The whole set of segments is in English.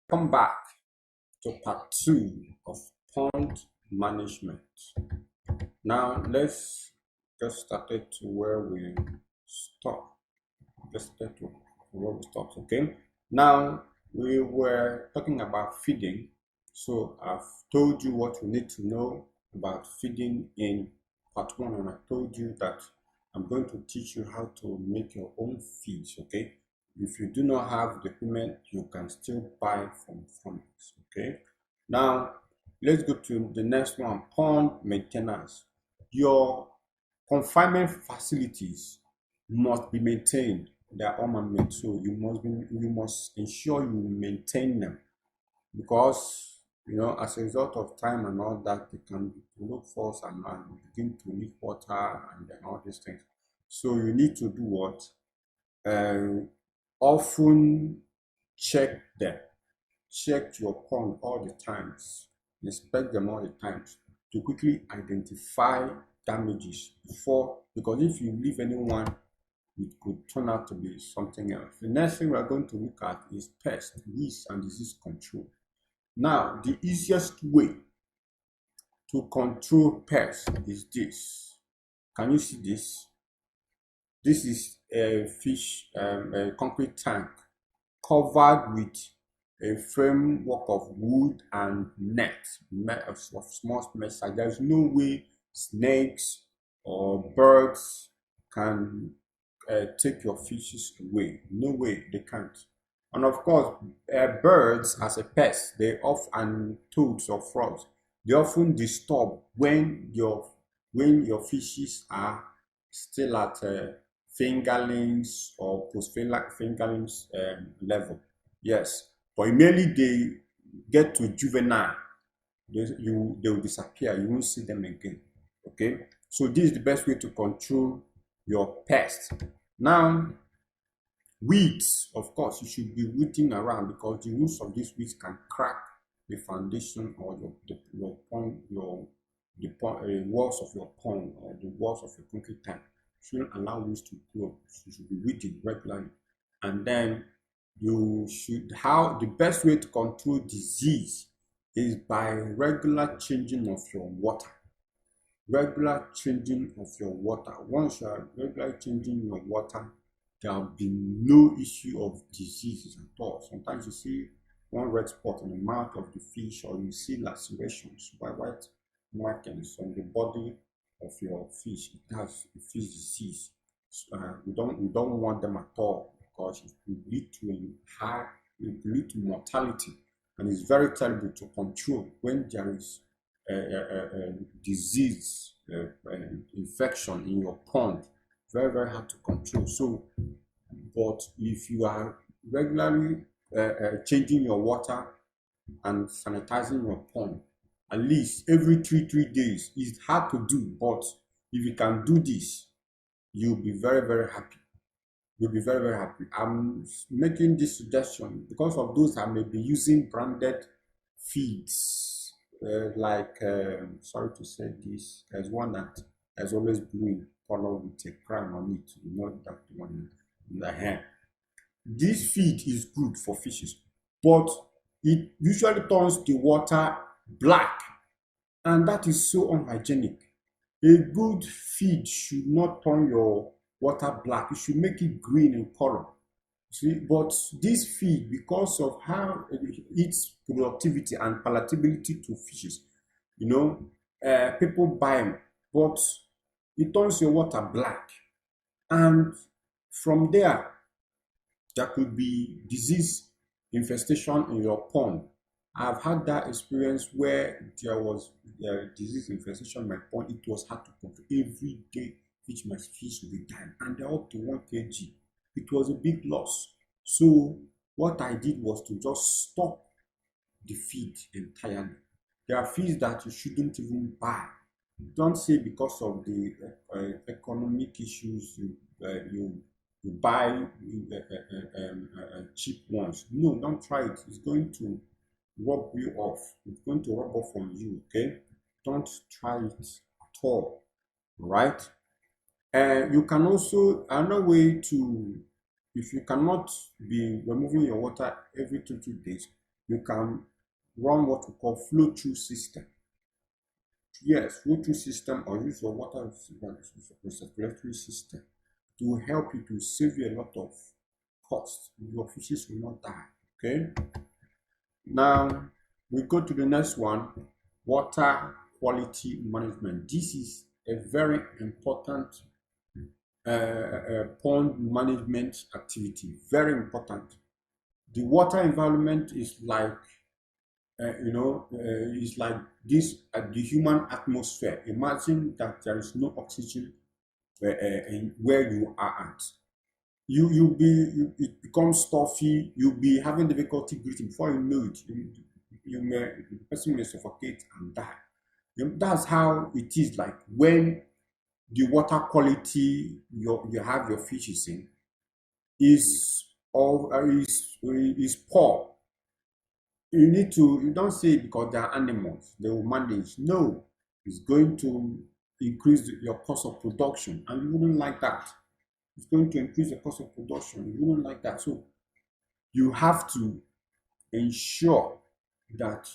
Come back to part 2 of pond management. Now let's get started to where we stop. Get started to where we stopped. Okay. Now we were talking about feeding. So I've told you what you need to know about feeding in part 1, and I told you that I'm going to teach you how to make your own feeds. Okay. If you do not have the equipment, you can still buy from farmers. Okay. Now let's go to the next one: pond maintenance. Your confinement facilities must be maintained. They are all man-made, so you must ensure you maintain them, because as a result of time and all that, they can look false and begin to leak water and all these things. So you need to do what? Often check them. Check your pond all the times. Inspect them all the times to quickly identify damages before, because if you leave anyone, it could turn out to be something else. The next thing we are going to look at is pest, weeds, and disease control. Now, the easiest way to control pests is this. Can you see this? This is a a concrete tank covered with a framework of wood and net of small mesh. There's no way snakes or birds can take your fishes away. No way, they can't. And of course, birds as a pest, and toads or frogs, they often disturb when your fishes are still at fingerlings or post fingerlings level. Yes, but immediately they get to juvenile, they will disappear. You won't see them again. Okay, so this is the best way to control your pests. Now, weeds, of course, you should be weeding around, because the roots of these weeds can crack the foundation or your pond, walls of your pond or the walls of your concrete tank. Shouldn't allow weeds to grow. You should be weeding regularly. And then the best way to control disease is by regular changing of your water. Regular changing of your water. Once you are regularly changing your water, there will be no issue of diseases at all. Sometimes you see one red spot on the mouth of the fish, or you see lacerations, white markings on the body of your fish. It has a fish disease. We don't want them at all, because it will lead to mortality, and it's very terrible to control when there is a disease, infection in your pond. Very, very hard to control. So, but if you are regularly changing your water and sanitizing your pond at least every 3 days, it's hard to do, but if you can do this, you'll be very, very happy. You'll be very, very happy. I'm making this suggestion because of those that may be using branded feeds, sorry to say this, there's one that has always blue in color with a crown on it, not that one in the hand. This feed is good for fishes, but it usually turns the water black, and that is so unhygienic. A good feed should not turn your water black. You should make it green in color. See, but this feed, because of how its productivity and palatability to fishes, people buy them, but it turns your water black, and from there could be disease infestation in your pond. I've had that experience where there was disease infestation in my pond. It was hard to control. Every day, my fish would be dying, and they're up to 1 kg. It was a big loss. So what I did was to just stop the feed entirely. There are feeds that you shouldn't even buy. Don't say because of the economic issues you buy cheap ones. No, don't try it. It's going to rub you off. It's going to rub off on you. Okay, don't try it at all. Right? You can also, another way to, if you cannot be removing your water every 2 days, you can run what we call flow-through system. Yes, flow-through system, or use your water recirculatory system to help you to save you a lot of cost. Your fishes will not die. Okay. Now we go to the next one, water quality management. This is a very important pond management activity. Very important. The water environment is like is like this the human atmosphere. Imagine that there is no oxygen where you are at. It becomes stuffy. You'll be having difficulty breathing. Before you know it, the person may suffocate and die. That's how it is like when the water quality you have your fishes in is poor. You don't say it because they are animals, they will manage. No, it's going to increase your cost of production, and you wouldn't like that. It's going to increase the cost of production. You wouldn't like that. So you have to ensure that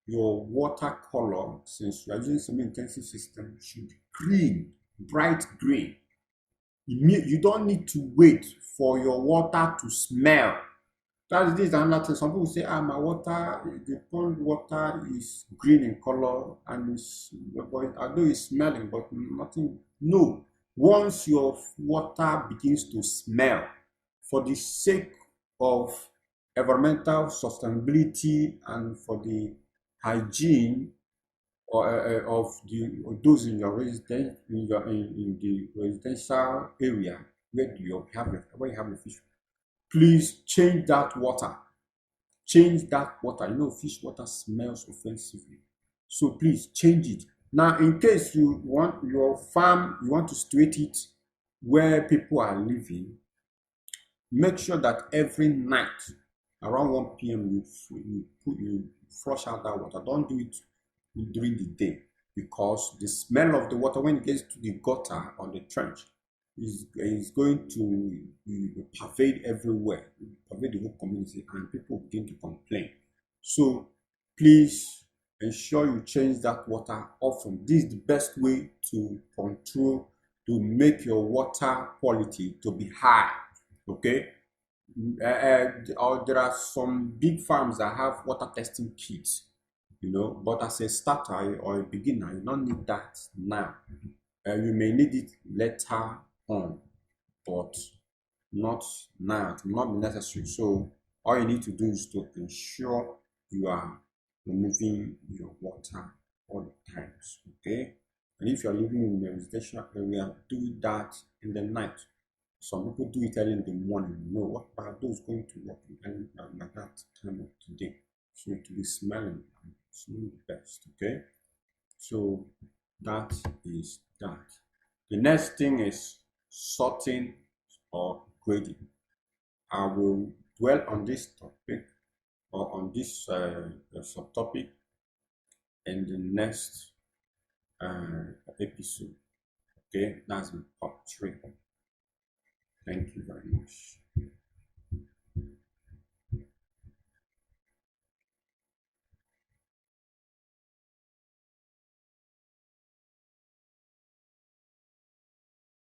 your water color, since you are using semi-intensive system, should be green, bright green. You don't need to wait for your water to smell. That's this another thing. Some people say, my water, the pond water is green in color and although it's smelling, but nothing. No. Once your water begins to smell, for the sake of environmental sustainability and for the hygiene of those in your residence in the residential area where you have your fish, please change that water. Change that water. Fish water smells offensively. So please change it. Now, in case you want your farm, you want to situate it where people are living, make sure that every night around 1 p.m. you flush out that water. Don't do it during the day, because the smell of the water when it gets to the gutter or the trench is going to pervade everywhere, pervade the whole community, and people begin to complain. So please ensure you change that water often. This is the best way to control, to make your water quality to be high. Okay. There are some big farms that have water testing kits, but as a starter or a beginner, you don't need that now. You may need it later on, but not now. It will not be necessary. So all you need to do is to ensure you are removing your water all the times. Okay. And if you are living in a residential area, do that in the night. Some people do it early in the morning. No, what about those going to work at that time of the day? So it will be smelling and smelling the best. Okay. So that is that. The next thing is sorting or grading. I will dwell on this topic or on this subtopic in the next episode. Okay, that's in part 3. Thank you very much.